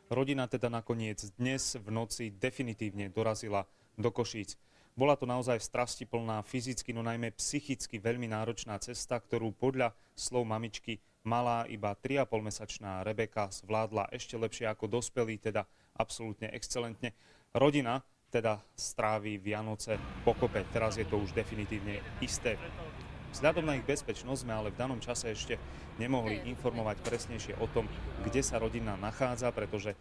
Rodina teda nakoniec dnes v noci definitívne dorazila do Košíc. Bola to naozaj strastiplná, fyzicky, no najmä psychicky veľmi náročná cesta, ktorú podľa slov mamičky malá iba 3,5-mesačná Rebeka zvládla ešte lepšie ako dospelí, teda absolútne excelentne. Rodina teda strávi Vianoce pokope. Teraz je to už definitívne isté. Vzhľadom na ich bezpečnosť sme ale v danom čase ešte nemohli informovať presnejšie o tom, kde sa rodina nachádza, pretože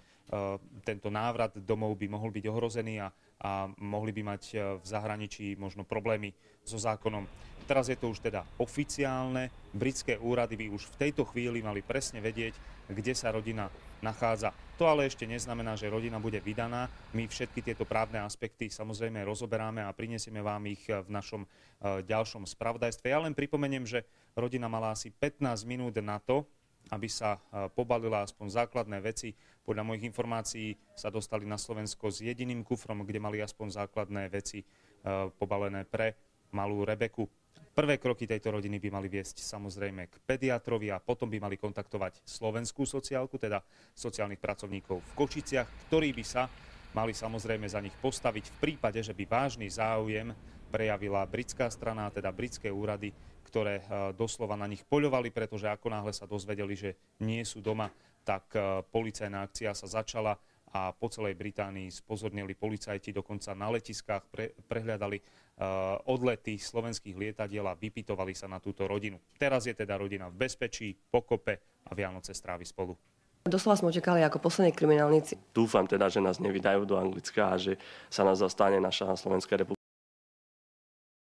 tento návrat domov by mohol byť ohrozený a mohli by mať v zahraničí možno problémy so zákonom. Teraz je to už teda oficiálne. Britské úrady by už v tejto chvíli mali presne vedieť, kde sa rodina nachádza. To ale ešte neznamená, že rodina bude vydaná. My všetky tieto právne aspekty samozrejme rozoberáme a prinesieme vám ich v našom ďalšom spravodajstve. Ja len pripomeniem, že rodina mala asi 15 minút na to, aby sa pobalila aspoň základné veci. Podľa mojich informácií sa dostali na Slovensko s jediným kufrom, kde mali aspoň základné veci pobalené pre malú Rebeku. Prvé kroky tejto rodiny by mali viesť samozrejme k pediatrovi a potom by mali kontaktovať slovenskú sociálku, teda sociálnych pracovníkov v Košiciach, ktorí by sa mali samozrejme za nich postaviť v prípade, že by vážny záujem prejavila britská strana, teda britské úrady, ktoré doslova na nich poľovali, pretože ako náhle sa dozvedeli, že nie sú doma, tak policajná akcia sa začala a po celej Británii spozornili policajti, dokonca na letiskách prehľadali odlety slovenských lietadiel a vypytovali sa na túto rodinu. Teraz je teda rodina v bezpečí, pokope a Vianoce strávi spolu. Doslova sme čakali ako poslední kriminálnici. Dúfam teda, že nás nevydajú do Anglicka a že sa nás zastane naša Slovenská republika.